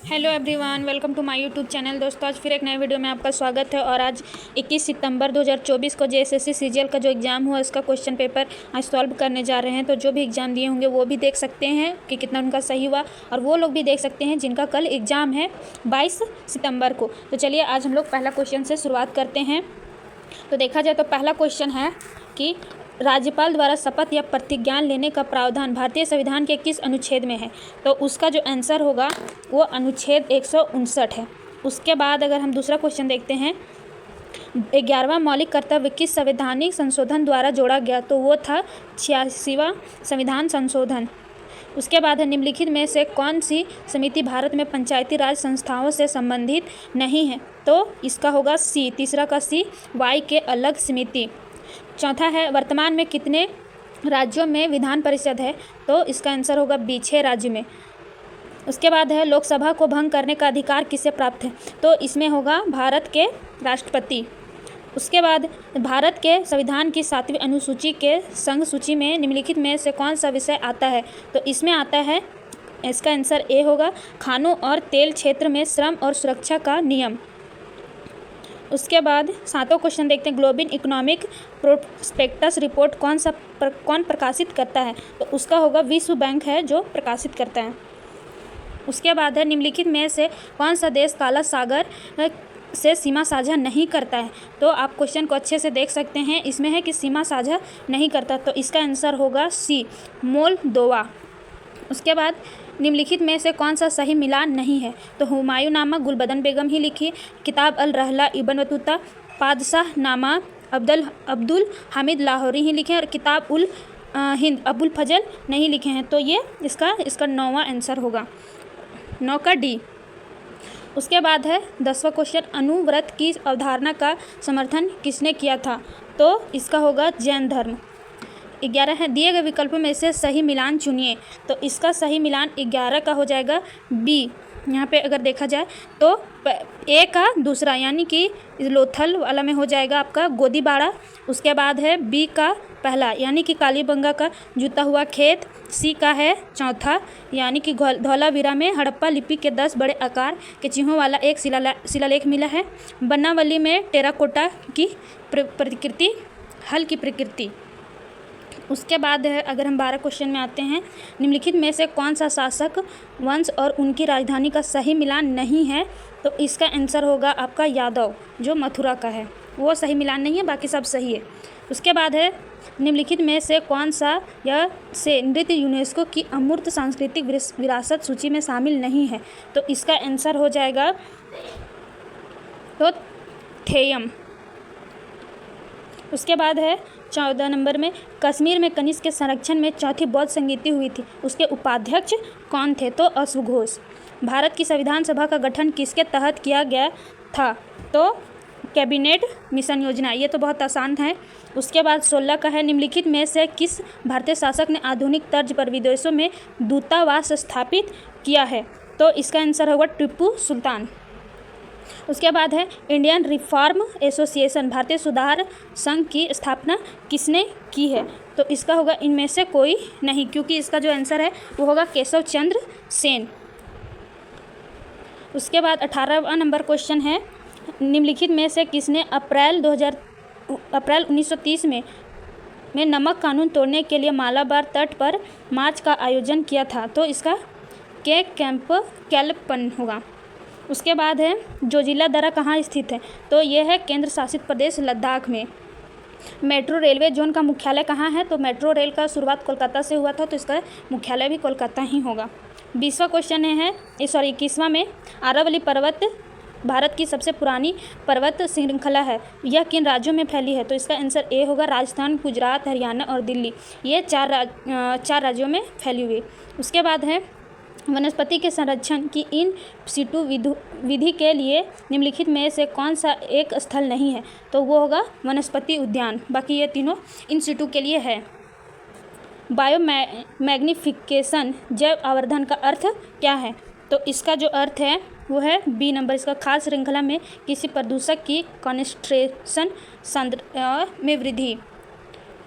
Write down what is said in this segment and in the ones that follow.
Hello everyone, welcome to my YouTube channel. दोस्तों, आज फिर एक नए वीडियो में आपका स्वागत है। और आज 21 सितंबर 2024 को जेएसएससी सीजीएल का जो एग्ज़ाम हुआ इसका क्वेश्चन पेपर आज सॉल्व करने जा रहे हैं। तो जो भी एग्ज़ाम दिए होंगे वो भी देख सकते हैं कि कितना उनका सही हुआ, और वो लोग भी देख सकते हैं जिनका कल एग्ज़ाम है 22 सितंबर को। तो चलिए आज हम लोग पहला क्वेश्चन से शुरुआत करते हैं। तो देखा जाए तो पहला क्वेश्चन है कि राज्यपाल द्वारा शपथ या प्रतिज्ञा लेने का प्रावधान भारतीय संविधान के किस अनुच्छेद में है। तो उसका जो आंसर होगा वो अनुच्छेद 159 है। उसके बाद अगर हम दूसरा क्वेश्चन देखते हैं, 11वां मौलिक कर्तव्य किस संवैधानिक संशोधन द्वारा जोड़ा गया। तो वो था 86वां संविधान संशोधन। उसके बाद है निम्नलिखित में से कौन सी समिति भारत में पंचायती राज संस्थाओं से संबंधित नहीं है। तो इसका होगा सी, तीसरा का सी, वाई के अलग समिति। चौथा है वर्तमान में कितने राज्यों में विधान परिषद है। तो इसका आंसर होगा बी, 6 राज्य में। उसके बाद है लोकसभा को भंग करने का अधिकार किसे प्राप्त है। तो इसमें होगा भारत के राष्ट्रपति। उसके बाद भारत के संविधान की 7वीं अनुसूची के संघ सूची में निम्नलिखित में से कौन सा विषय आता है। तो इसमें आता है, इसका आंसर ए होगा, खानों और तेल क्षेत्र में श्रम और सुरक्षा का नियम। उसके बाद 7वां क्वेश्चन देखते हैं, ग्लोबल इकोनॉमिक प्रोस्पेक्टस रिपोर्ट कौन प्रकाशित करता है। तो उसका होगा विश्व बैंक है जो प्रकाशित करता है। उसके बाद है निम्नलिखित में से कौन सा देश काला सागर से सीमा साझा नहीं करता है। तो आप क्वेश्चन को अच्छे से देख सकते हैं, इसमें है कि सीमा साझा नहीं करता। तो इसका आंसर होगा सी, मोल्दोवा। उसके बाद निम्नलिखित में से कौन सा सही मिलान नहीं है। तो हुमायूं नामा गुलबदन बेगम ही लिखी, किताब अल रहला इब्न बतूता, पादशाह नामा अब्दुल हामिद लाहौरी ही लिखे, और किताब उल हिंद अबुल फजल नहीं लिखे हैं। तो ये इसका 9वां आंसर होगा, 9 का डी। उसके बाद है 10वां क्वेश्चन, अनुव्रत की अवधारणा का समर्थन किसने किया था। तो इसका होगा जैन धर्म। 11 है दिए गए विकल्पों में से सही मिलान चुनिए। तो इसका सही मिलान 11 का हो जाएगा बी। यहाँ पे अगर देखा जाए तो ए का दूसरा यानी कि लोथल वाला में हो जाएगा आपका गोदीबाड़ा। उसके बाद है बी का पहला यानी कि कालीबंगा का जूता हुआ खेत। सी का है चौथा यानी कि धौलावीरा में हड़प्पा लिपि के 10 बड़े आकार के चिन्हों वाला एक शिलालेख मिला है। बनावली में टेराकोटा की प्रकृति, हल की प्रकृति। उसके बाद है अगर हम 12 क्वेश्चन में आते हैं, निम्नलिखित में से कौन सा शासक वंश और उनकी राजधानी का सही मिलान नहीं है। तो इसका आंसर होगा आपका यादव जो मथुरा का है, वो सही मिलान नहीं है, बाकी सब सही है। उसके बाद है निम्नलिखित में से कौन सा यह से नृत्य यूनेस्को की अमूर्त सांस्कृतिक विरासत सूची में शामिल नहीं है। तो इसका आंसर हो जाएगा तो थेयम। उसके बाद है 14 नंबर में, कश्मीर में कनिष्क के संरक्षण में चौथी बौद्ध संगीति हुई थी, उसके उपाध्यक्ष कौन थे। तो अश्वघोष। भारत की संविधान सभा का गठन किसके तहत किया गया था। तो कैबिनेट मिशन योजना। ये तो बहुत आसान है। उसके बाद 16 का है, निम्नलिखित में से किस भारतीय शासक ने आधुनिक तर्ज पर विदेशों में दूतावास स्थापित किया है। तो इसका आंसर होगा टीपू सुल्तान। उसके बाद है इंडियन रिफॉर्म एसोसिएशन, भारतीय सुधार संघ की स्थापना किसने की है। तो इसका होगा इनमें से कोई नहीं, क्योंकि इसका जो आंसर है वो होगा केशव चंद्र सेन। उसके बाद 18वां नंबर क्वेश्चन है, निम्नलिखित में से किसने अप्रैल 1930 में नमक कानून तोड़ने के लिए मालाबार तट पर मार्च का आयोजन किया था। तो इसका के कैंप कैलपन होगा। उसके बाद है जोजिला दर्रा कहाँ स्थित है। तो यह है केंद्र शासित प्रदेश लद्दाख में। मेट्रो रेलवे जोन का मुख्यालय कहाँ है। तो मेट्रो रेल का शुरुआत कोलकाता से हुआ था, तो इसका मुख्यालय भी कोलकाता ही होगा। 20वां क्वेश्चन है 21वां में, आरावली पर्वत भारत की सबसे पुरानी पर्वत श्रृंखला है, यह किन राज्यों में फैली है। तो इसका आंसर ए होगा, राजस्थान, गुजरात, हरियाणा और दिल्ली। ये चार राज्यों में फैली हुई। उसके बाद है वनस्पति के संरक्षण की इन सिटू विधि के लिए निम्नलिखित में से कौन सा एक स्थल नहीं है। तो वो होगा वनस्पति उद्यान, बाकी ये तीनों इन सिटू के लिए है। मैग्निफिकेशन जैव आवर्धन का अर्थ क्या है। तो इसका जो अर्थ है वो है बी नंबर, इसका खाद्य श्रृंखला में किसी प्रदूषक की कॉन्सेंट्रेशन सांद्रता में वृद्धि।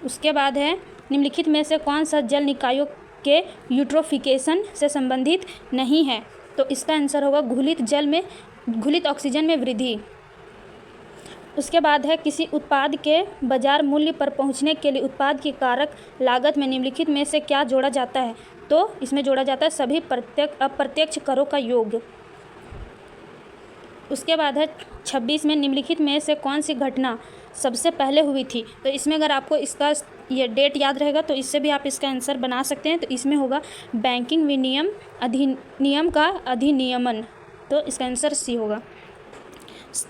उसके बाद है निम्नलिखित में से कौन सा जल निकायों के यूट्रोफिकेशन से संबंधित नहीं है। तो इसका आंसर होगा घुलित ऑक्सीजन में वृद्धि। उसके बाद है किसी उत्पाद के बाजार मूल्य पर पहुंचने के लिए उत्पाद की कारक लागत में निम्नलिखित में से क्या जोड़ा जाता है? तो इसमें जोड़ा जाता है सभी प्रत्यक्ष अप्रत्यक्ष करों का योग। उसके बाद है 26 में निम्नलिखित में से कौन सी घटना सबसे पहले हुई थी? तो इसमें अगर आपको इसका ये डेट याद रहेगा तो इससे भी आप इसका आंसर बना सकते हैं। तो इसमें होगा बैंकिंग विनियम अधिनियम का अधिनियमन, तो इसका आंसर सी होगा।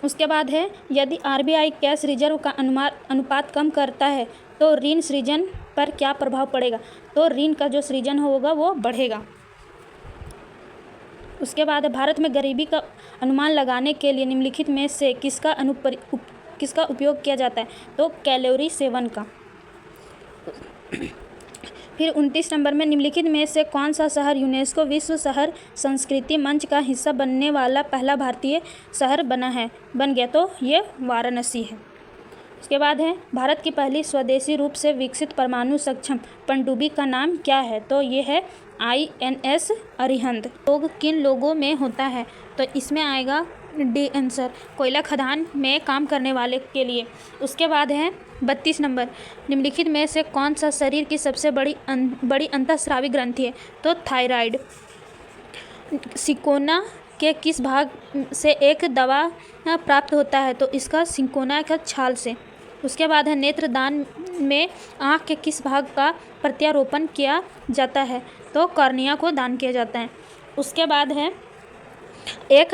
उसके बाद है यदि आरबीआई कैश रिजर्व का अनुपात कम करता है तो ऋण सृजन पर क्या प्रभाव पड़ेगा? तो ऋण का जो सृजन होगा वो बढ़ेगा। उसके बाद भारत में गरीबी का अनुमान लगाने के लिए निम्नलिखित में से किसका उपयोग किया जाता है? तो कैलोरी सेवन का। फिर 29 नंबर में निम्नलिखित में से कौन सा शहर यूनेस्को विश्व शहर संस्कृति मंच का हिस्सा बनने वाला पहला भारतीय शहर बन गया? तो ये वाराणसी है। उसके बाद है भारत की पहली स्वदेशी रूप से विकसित परमाणु सक्षम पनडुब्बी का नाम क्या है? तो ये है INS अरिहंत। लोग किन लोगों में होता है? तो इसमें आएगा डी आंसर, कोयला खदान में काम करने वाले के लिए। उसके बाद है 32 नंबर, निम्नलिखित में से कौन सा शरीर की सबसे बड़ी अंतःस्रावी ग्रंथि है? तो थायराइड। सिकोना के किस भाग से एक दवा प्राप्त होता है? तो इसका सिकोना का छाल से। उसके बाद है नेत्रदान में आँख के किस भाग का प्रत्यारोपण किया जाता है? तो कॉर्निया को दान किया जाता है। उसके बाद है एक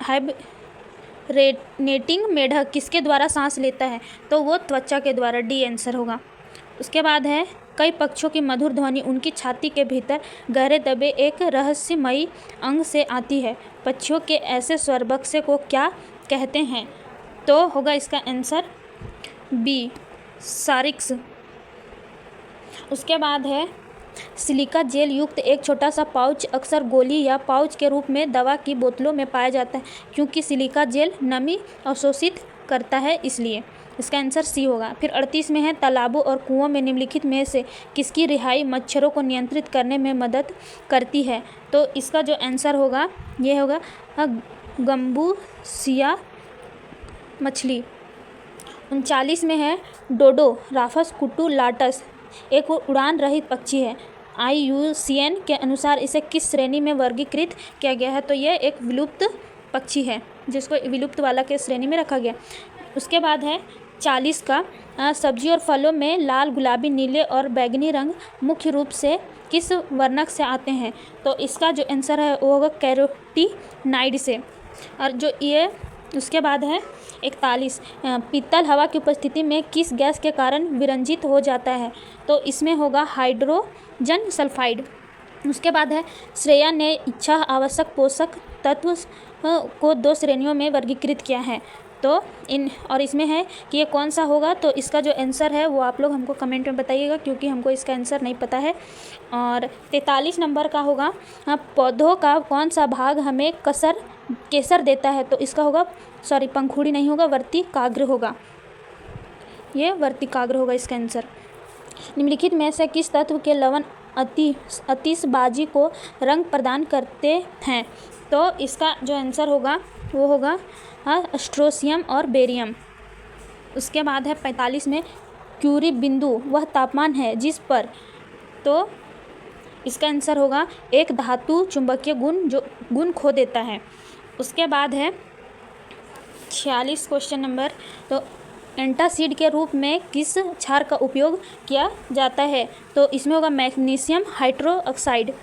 हाइबरनेटिंग मेढक किसके द्वारा सांस लेता है? तो वो त्वचा के द्वारा, डी आंसर होगा। उसके बाद है कई पक्षियों की मधुर ध्वनि उनकी छाती के भीतर गहरे दबे एक रहस्यमयी अंग से आती है। पक्षियों के ऐसे स्वर बक्से को क्या कहते हैं? तो होगा इसका आंसर बी, सारिक्स। उसके बाद है सिलिका जेल युक्त एक छोटा सा पाउच अक्सर गोली या पाउच के रूप में दवा की बोतलों में पाया जाता है क्योंकि सिलिका जेल नमी अवशोषित करता है, इसलिए इसका आंसर सी होगा। फिर 38 में है तालाबों और कुओं में निम्नलिखित में से किसकी रिहाई मच्छरों को नियंत्रित करने में मदद करती है? तो इसका जो आंसर होगा ये होगा गम्बूसिया मछली। 39 में है डोडो राफस कुटुलाटस एक उड़ान रहित पक्षी है। IUCN के अनुसार इसे किस श्रेणी में वर्गीकृत किया गया है? तो यह एक विलुप्त पक्षी है जिसको विलुप्त वाला के श्रेणी में रखा गया। उसके बाद है 40 का सब्जी और फलों में लाल, गुलाबी, नीले और बैंगनी रंग मुख्य रूप से किस वर्णक से आते हैं? तो इसका जो आंसर है वो होगा कैरोटीनाइड से। और जो ये उसके बाद है 41, पीतल हवा की उपस्थिति में किस गैस के कारण विरंजित हो जाता है? तो इसमें होगा हाइड्रोजन सल्फाइड। उसके बाद है श्रेया ने इच्छा आवश्यक पोषक तत्व को 2 श्रेणियों में वर्गीकृत किया है। तो इसमें है कि ये कौन सा होगा? तो इसका जो आंसर है वो आप लोग हमको कमेंट में बताइएगा क्योंकि हमको इसका आंसर नहीं पता है। और 43 नंबर का होगा पौधों का कौन सा भाग हमें केसर देता है? तो इसका होगा पंखुड़ी नहीं होगा, वर्तिकाग्र होगा। ये वर्तिकाग्र होगा इसका आंसर। निम्नलिखित में से किस तत्व के लवण आतिशबाजी को रंग प्रदान करते हैं? तो इसका जो आंसर होगा वो होगा स्ट्रोसियम और बेरियम। उसके बाद है 45 में क्यूरी बिंदु वह तापमान है जिस पर, तो इसका आंसर होगा एक धातु चुंबकीय गुण खो देता है। उसके बाद है 46 क्वेश्चन नंबर, तो एंटासिड के रूप में किस क्षार का उपयोग किया जाता है? तो इसमें होगा मैग्नीशियम हाइड्रोक्साइड।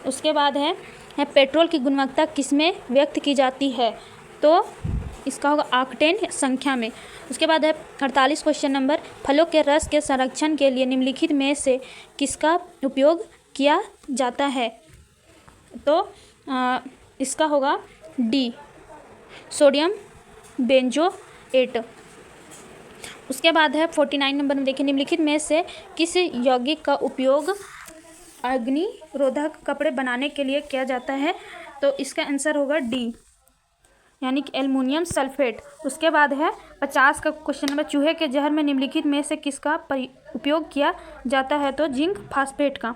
उसके बाद है पेट्रोल की गुणवत्ता किसमें व्यक्त की जाती है? तो इसका होगा ऑक्टेन संख्या में। उसके बाद है 48 क्वेश्चन नंबर, फलों के रस के संरक्षण के लिए निम्नलिखित में से किसका उपयोग किया जाता है? तो इसका होगा डी, सोडियम बेंजोएट। उसके बाद है 49 नंबर में देखिए निम्नलिखित में से किस यौगिक का उपयोग अग्निरोधक कपड़े बनाने के लिए किया जाता है? तो इसका आंसर होगा डी, यानी कि एल्युमिनियम सल्फेट। उसके बाद है 50 का क्वेश्चन नंबर, चूहे के जहर में निम्नलिखित में से किसका उपयोग किया जाता है? तो जिंक फास्फेट का।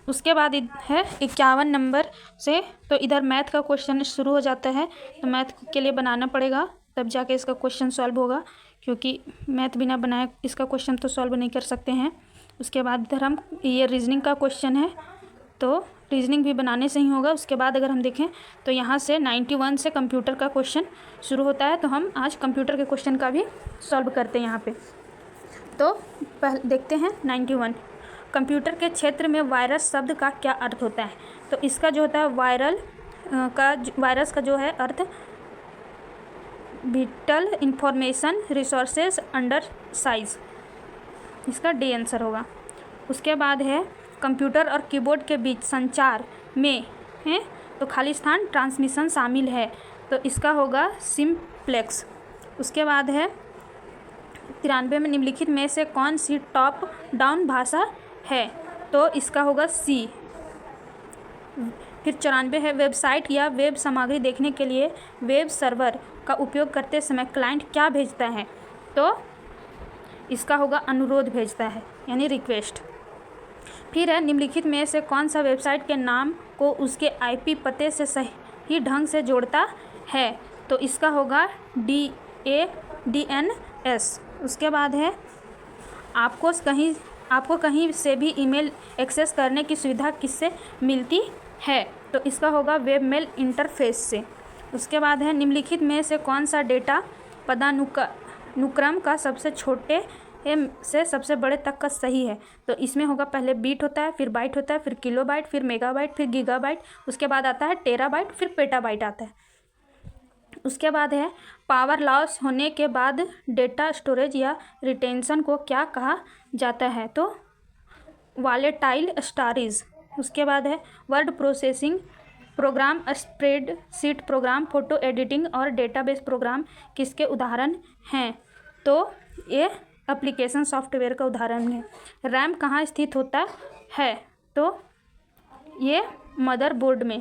उसके बाद है 51 नंबर से, तो इधर मैथ का क्वेश्चन शुरू हो जाता है। तो मैथ के लिए बनाना पड़ेगा, तब जाके इसका क्वेश्चन सॉल्व होगा, क्योंकि मैथ बिना बनाए इसका क्वेश्चन तो सॉल्व नहीं कर सकते हैं। उसके बाद इधर हम ये रीजनिंग का क्वेश्चन है, तो रीजनिंग भी बनाने से ही होगा। उसके बाद अगर हम देखें तो यहाँ से 91 से कंप्यूटर का क्वेश्चन शुरू होता है, तो हम आज कंप्यूटर के क्वेश्चन का भी सॉल्व करते हैं यहाँ पे। तो पहले देखते हैं 91। कंप्यूटर के क्षेत्र में वायरस शब्द का क्या अर्थ होता है? तो इसका जो होता है वायरस का जो है अर्थ vital information resources under siege, इसका डी आंसर होगा। उसके बाद है कंप्यूटर और कीबोर्ड के बीच संचार में है तो खाली स्थान ट्रांसमिशन शामिल है, तो इसका होगा सिंप्लेक्स। उसके बाद है 93 में निम्नलिखित में से कौन सी टॉप डाउन भाषा है? तो इसका होगा सी। फिर 94 है वेबसाइट या वेब सामग्री देखने के लिए वेब सर्वर का उपयोग करते समय क्लाइंट क्या भेजता है? तो इसका होगा अनुरोध भेजता है, यानी रिक्वेस्ट। फिर है निम्नलिखित में से कौन सा वेबसाइट के नाम को उसके आईपी पते से सही ढंग से जोड़ता है? तो इसका होगा DNS। उसके बाद है आपको कहीं से भी ईमेल एक्सेस करने की सुविधा किससे मिलती है? तो इसका होगा वेब मेल इंटरफेस से। उसके बाद है निम्नलिखित में से कौन सा डेटा पदानुक्रम का सबसे छोटे से सबसे बड़े तक का सही है? तो इसमें होगा पहले बीट होता है, फिर बाइट होता है, फिर किलोबाइट, फिर मेगाबाइट, फिर गीगाबाइट, उसके बाद आता है टेराबाइट, फिर पेटाबाइट आता है। उसके बाद है पावर लॉस होने के बाद डेटा स्टोरेज या रिटेंशन को क्या कहा जाता है? तो वॉलेटाइल स्टोरेज। उसके बाद है word processing program, spreadsheet programme, photo editing और डेटाबेस प्रोग्राम किसके उदाहरण हैं? तो ये एप्लीकेशन सॉफ्टवेयर का उदाहरण है। रैम कहाँ स्थित होता है? तो ये मदरबोर्ड में।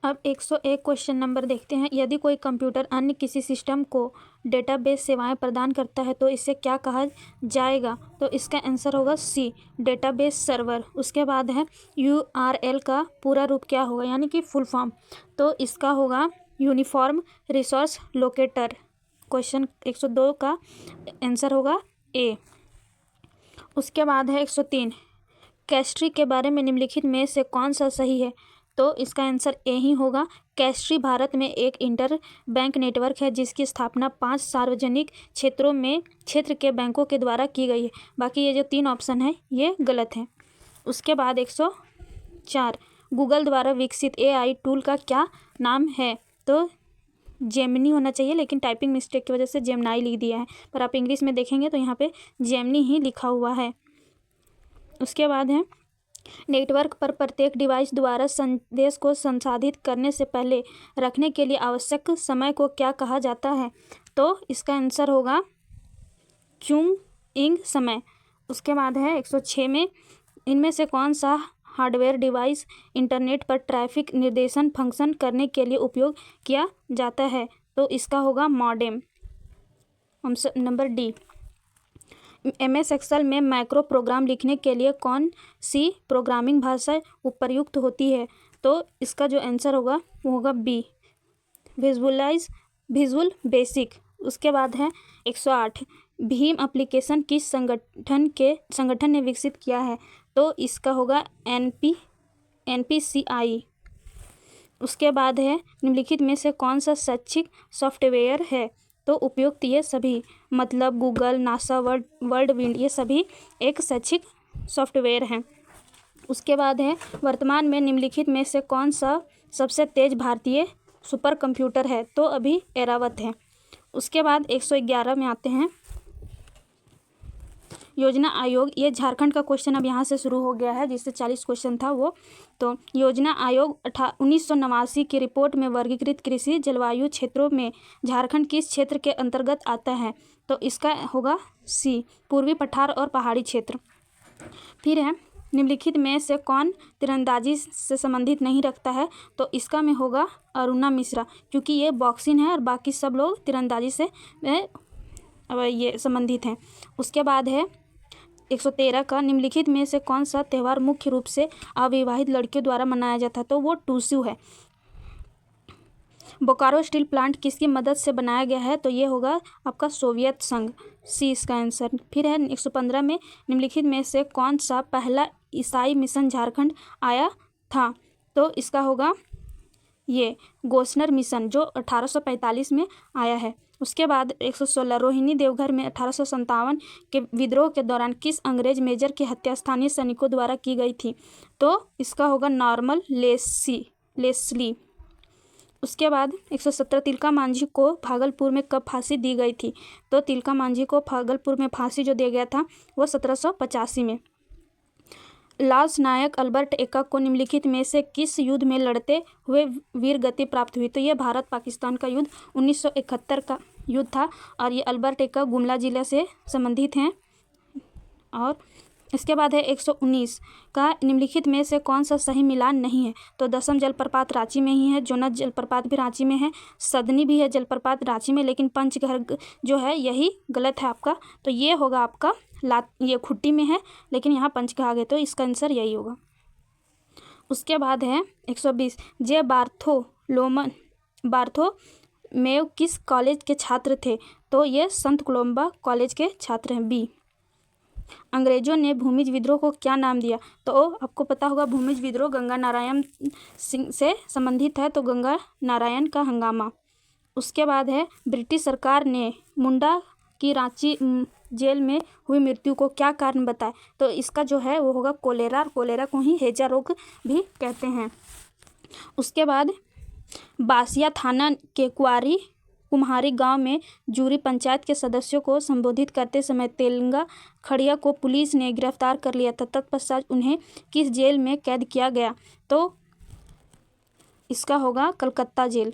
अब 101 क्वेश्चन नंबर देखते हैं। यदि कोई कंप्यूटर अन्य किसी सिस्टम को डेटाबेस सेवाएं प्रदान करता है तो इसे क्या कहा जाएगा? तो इसका आंसर होगा सी, डेटाबेस सर्वर। उसके बाद है URL का पूरा रूप क्या होगा, यानी कि फुल फॉर्म? तो इसका होगा यूनिफॉर्म रिसोर्स लोकेटर। क्वेश्चन 102 का आंसर होगा ए। उसके बाद है 103 कैस्ट्री के बारे में निम्नलिखित में से कौन सा सही है? तो इसका आंसर ए ही होगा। कैस्ट्री भारत में एक इंटर बैंक नेटवर्क है जिसकी स्थापना 5 सार्वजनिक क्षेत्र के बैंकों के द्वारा की गई है। बाकी ये जो 3 ऑप्शन है ये गलत हैं। उसके बाद 104 गूगल द्वारा विकसित AI टूल का क्या नाम है? तो जेमिनी होना चाहिए, लेकिन टाइपिंग मिस्टेक की वजह से जेमिनाई लिख दिया है, पर आप इंग्लिश में देखेंगे तो यहाँ पे जेमिनी ही लिखा हुआ है। उसके बाद है नेटवर्क पर प्रत्येक डिवाइस द्वारा संदेश को संसाधित करने से पहले रखने के लिए आवश्यक समय को क्या कहा जाता है? तो इसका आंसर होगा क्यूइंग समय। उसके बाद है 106 में इनमें से कौन सा हार्डवेयर डिवाइस इंटरनेट पर ट्रैफिक निर्देशन फंक्शन करने के लिए उपयोग किया जाता है? तो इसका होगा modem. Number D. MS excel में मैक्रो प्रोग्राम लिखने के लिए कौन सी प्रोग्रामिंग भाषा उपयुक्त होती है? तो इसका जो आंसर होगा वो होगा बी, विजुअल बेसिक। उसके बाद है 108 भीम एप्लीकेशन किस संगठन ने विकसित किया है? तो इसका होगा NPCI। उसके बाद है निम्नलिखित में से कौन सा शैक्षिक सॉफ्टवेयर है? तो उपयुक्त ये सभी, मतलब गूगल, नासा, वर्ल्डविंड, ये सभी एक शैक्षिक सॉफ्टवेयर हैं। उसके बाद है वर्तमान में निम्नलिखित में से कौन सा सबसे तेज भारतीय सुपर कंप्यूटर है? तो अभी एरावत है। उसके बाद 111 में आते हैं योजना आयोग। ये झारखंड का क्वेश्चन अब यहाँ से शुरू हो गया है, जिससे 40 क्वेश्चन था वो। तो योजना आयोग 1989 की रिपोर्ट में वर्गीकृत कृषि जलवायु क्षेत्रों में झारखंड किस क्षेत्र के अंतर्गत आता है? तो इसका होगा सी, पूर्वी पठार और पहाड़ी क्षेत्र। फिर है निम्नलिखित में से कौन तीरंदाजी से संबंधित नहीं रखता है? तो इसका में होगा अरुणा मिश्रा, क्योंकि ये बॉक्सिंग है और बाकी सब लोग तीरंदाजी से ये संबंधित हैं। उसके बाद है 113 का निम्नलिखित में से कौन सा त्यौहार मुख्य रूप से अविवाहित लड़कियों द्वारा मनाया जाता है? तो वो टूसू है। बोकारो स्टील प्लांट किसकी मदद से बनाया गया है? तो ये होगा आपका सोवियत संघ, सी इसका आंसर। फिर है 115 में निम्नलिखित में से कौन सा पहला ईसाई मिशन झारखंड आया था? तो इसका होगा ये गोस्नर मिशन, जो 1845 में आया है। उसके बाद 116 रोहिणी देवघर में 1857 के विद्रोह के दौरान किस अंग्रेज मेजर की हत्या स्थानीय सैनिकों द्वारा की गई थी? तो इसका होगा नॉर्मन लेस्ली। उसके बाद 117 तिलका मांझी को भागलपुर में कब फांसी दी गई थी? तो तिलका मांझी को भागलपुर में फांसी जो दिया गया था वो 1785 में। लांस नायक अल्बर्ट एक्का को निम्नलिखित में से किस युद्ध में लड़ते हुए वीर गति प्राप्त हुई? तो ये भारत पाकिस्तान का युद्ध 1971 का युद्ध था और ये अल्बर्ट एक्का गुमला जिला से संबंधित हैं। और इसके बाद है 119 का निम्नलिखित में से कौन सा सही मिलान नहीं है? तो दसम जलप्रपात रांची में ही है, जोनस जलप्रपात भी रांची में है, सदनी भी है जलप्रपात रांची में, लेकिन पंचघर जो है यही गलत है आपका। तो ये होगा आपका ये खुट्टी में है लेकिन यहाँ पंचघाघ आ गए, तो इसका आंसर यही होगा। उसके बाद है 120 जे बार्थोमेव किस कॉलेज के छात्र थे? तो ये संत कोलंबा कॉलेज के छात्र हैं, बी। अंग्रेजों ने भूमिज विद्रोह को क्या नाम दिया? तो आपको पता होगा भूमिज विद्रोह गंगा नारायण सिंह से संबंधित है, तो गंगा नारायण का हंगामा। उसके बाद है ब्रिटिश सरकार ने मुंडा की रांची जेल में हुई मृत्यु को क्या कारण बताया? तो इसका जो है वो होगा कोलेरा, और कोलेरा को ही हैजा रोग भी कहते हैं। उसके बाद बासिया थाना के कुम्हारी गांव में जूरी पंचायत के सदस्यों को संबोधित करते समय तेलंगा खड़िया को पुलिस ने गिरफ्तार कर लिया था। तत्पश्चात उन्हें किस जेल में कैद किया गया? तो इसका होगा कलकत्ता जेल।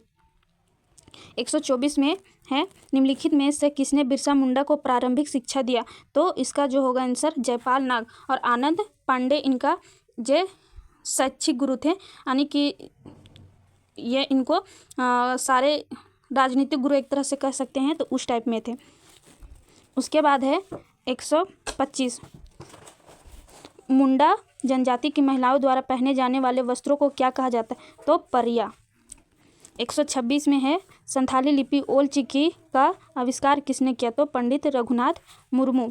124 में है निम्नलिखित में से किसने बिरसा मुंडा को प्रारंभिक शिक्षा दिया? तो इसका जो होगा आंसर जयपाल नाग और आनंद पांडे इनका जो शैक्षिक गुरु थे, यानी कि ये इनको सारे राजनीतिक गुरु एक तरह से कह सकते हैं, तो उस टाइप में थे। उसके बाद है 125 मुंडा जनजाति की महिलाओं द्वारा पहने जाने वाले वस्त्रों को क्या कहा जाता है? तो परिया। 126 में है संथाली लिपि ओल चिकी का आविष्कार किसने किया? तो पंडित रघुनाथ मुर्मू।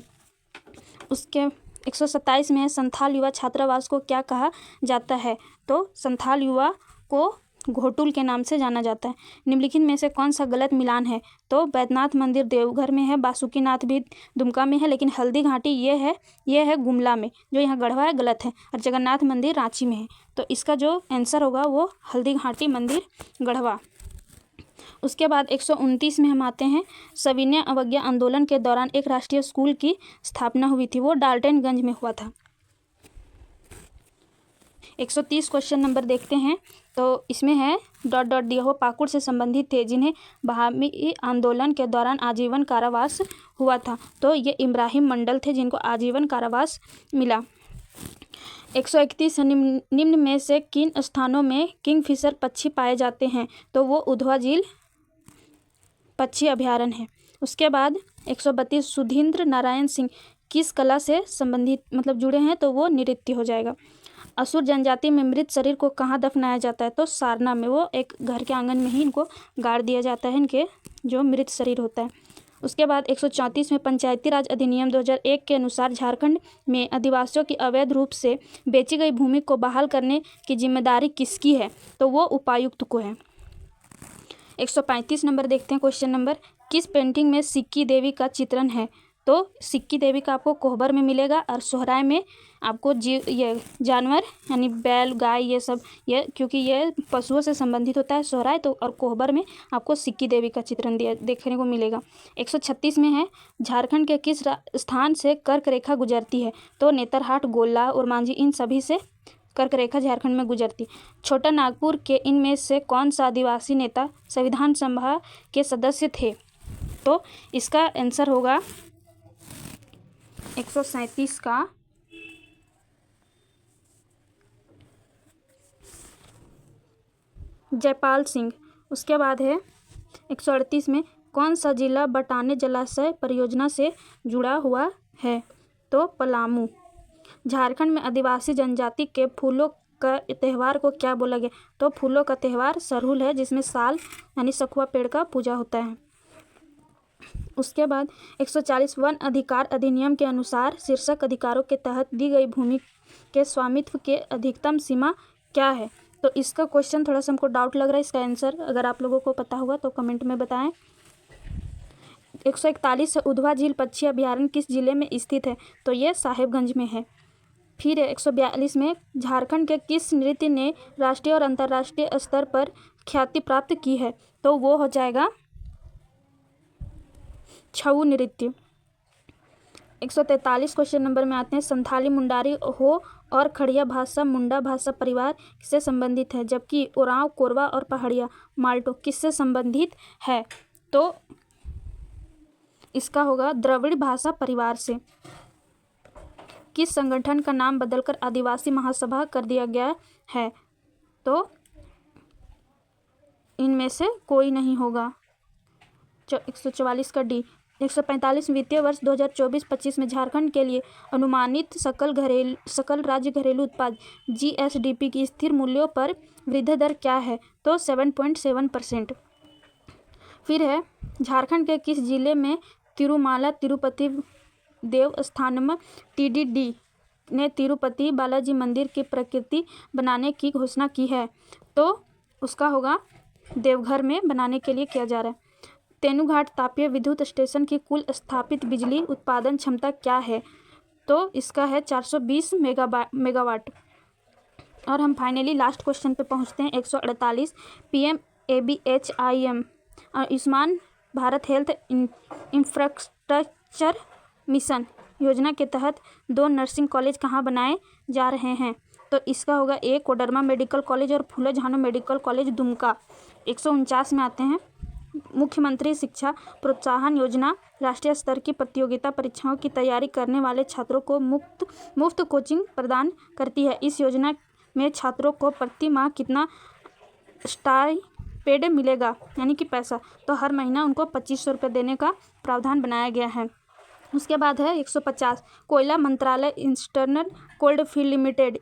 उसके 127 में है संथाल युवा छात्रावास को क्या कहा जाता है? तो संथाल युवा को घोटुल के नाम से जाना जाता है। निम्नलिखित में से कौन सा गलत मिलान है? तो बैद्यनाथ मंदिर देवघर में है, बासुकीनाथ भी दुमका में है, लेकिन हल्दी घाटी ये है गुमला में, जो यहाँ गढ़वा है गलत है, और जगन्नाथ मंदिर रांची में है। तो इसका जो आंसर होगा वो हल्दी घाटी मंदिर गढ़वा। उसके बाद 129 में हम आते हैं सविनय अवज्ञा आंदोलन के दौरान एक राष्ट्रीय स्कूल की स्थापना हुई थी, वो डाल्टनगंज में हुआ था। 130 क्वेश्चन नंबर देखते हैं, तो इसमें है ... दिया हुआ पाकुड़ से संबंधित थे जिन्हें बहामी आंदोलन के दौरान आजीवन कारावास हुआ था। तो ये इब्राहिम मंडल थे जिनको आजीवन कारावास मिला। 131 निम्न में से किन स्थानों में किंगफिशर पक्षी पाए जाते हैं? तो वो उधवा झील पक्षी अभयारण्य है। उसके बाद 132 सुधींद्र नारायण सिंह किस कला से संबंधित मतलब जुड़े हैं? तो वो नृत्य हो जाएगा। असुर जनजाति में मृत शरीर को कहाँ दफनाया जाता है? तो सारना में, वो एक घर के आंगन में ही इनको गाड़ दिया जाता है, इनके जो मृत शरीर होता है। उसके बाद 134 में पंचायती राज अधिनियम 2001 के अनुसार झारखंड में आदिवासियों की अवैध रूप से बेची गई भूमि को बहाल करने की जिम्मेदारी किसकी है? तो वो उपायुक्त को है। 135 नंबर देखते हैं क्वेश्चन नंबर, किस पेंटिंग में सिक्की देवी का चित्रण है? तो सिक्की देवी का आपको कोहबर में मिलेगा, और सोहराय में आपको ये जानवर यानी बैल गाय ये सब, ये क्योंकि ये पशुओं से संबंधित होता है सोहराय, तो और कोहबर में आपको सिक्की देवी का चित्रण देखने को मिलेगा। 136 में है झारखंड के किस स्थान से कर्क रेखा गुजरती है? तो नेतरहाट, गोला, उरमांझी, इन सभी से कर्क रेखा झारखंड में गुजरती। छोटा नागपुर के इनमें से कौन सा आदिवासी नेता संविधान सभा के सदस्य थे? तो इसका आंसर होगा 137 का जयपाल सिंह। उसके बाद है 138 में कौन सा जिला बटाने जलाशय परियोजना से जुड़ा हुआ है? तो पलामू। झारखंड में आदिवासी जनजाति के फूलों का त्यौहार को क्या बोला गया? तो फूलों का त्यौहार सरहुल है, जिसमें साल यानी सखुआ पेड़ का पूजा होता है। उसके बाद 140 वन अधिकार अधिनियम के अनुसार शीर्षक अधिकारों के तहत दी गई भूमि के स्वामित्व के अधिकतम सीमा क्या है? तो इसका क्वेश्चन थोड़ा सा हमको डाउट लग रहा है, इसका आंसर अगर आप लोगों को पता होगा तो कमेंट में बताएं। 141 उधवा झील पक्षी अभयारण्य किस जिले में स्थित है? तो ये साहेबगंज में है। फिर 142 में झारखंड के किस नृत्य ने राष्ट्रीय और अंतर्राष्ट्रीय स्तर पर ख्याति प्राप्त की है? तो वो हो जाएगा छऊ नृत्य। 143 क्वेश्चन नंबर में आते हैं। संथाली मुंडारी हो और खड़िया भाषा मुंडा भाषा परिवार किससे संबंधित है, जबकि उरांव कोरवा और पहाड़िया माल्टो किससे संबंधित है? तो इसका होगा द्रविड़ भाषा परिवार से। किस संगठन का नाम बदलकर आदिवासी महासभा कर दिया गया है? तो इनमें से कोई नहीं होगा। 144 का डी। 145 वित्तीय वर्ष 2024-25 में झारखंड के लिए अनुमानित सकल राज्य घरेलू उत्पाद GSDP की स्थिर मूल्यों पर वृद्धि दर क्या है? तो 7.7%। फिर है झारखंड के किस जिले में तिरुमाला तिरुपति देवस्थानम TDD ने तिरुपति बालाजी मंदिर की प्रकृति बनाने की घोषणा की है? तो उसका होगा देवघर में बनाने के लिए किया जा रहा है। तेनूघाट तापीय विद्युत स्टेशन की कुल स्थापित बिजली उत्पादन क्षमता क्या है? तो इसका है 420 मेगावाट। और हम फाइनली लास्ट क्वेश्चन पे पहुंचते हैं। 148 PMABHIM Ayushman Bharat health infrastructure mission योजना के तहत 2 नर्सिंग कॉलेज कहाँ बनाए जा रहे हैं? तो इसका होगा ए कोडरमा मेडिकल कॉलेज और फूलो झानो मेडिकल कॉलेज दुमका। 149 में आते हैं। मुख्यमंत्री शिक्षा प्रोत्साहन योजना राष्ट्रीय स्तर की प्रतियोगिता परीक्षाओं की तैयारी करने वाले छात्रों को मुफ्त कोचिंग प्रदान करती है। इस योजना में छात्रों को प्रति माह कितना स्टाइपेंड मिलेगा, यानी कि पैसा? तो हर महीना उनको 2500 रुपये देने का प्रावधान बनाया गया है। उसके बाद है 150 कोयला मंत्रालय eastern cold field limited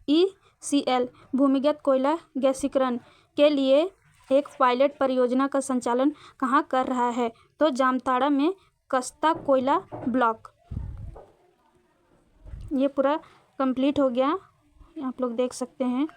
ECL भूमिगत कोयला गैसीकरण के लिए एक पायलट परियोजना का संचालन कहाँ कर रहा है? तो जामताड़ा में कस्ता कोयला ब्लॉक। ये पूरा कंप्लीट हो गया, आप लोग देख सकते हैं।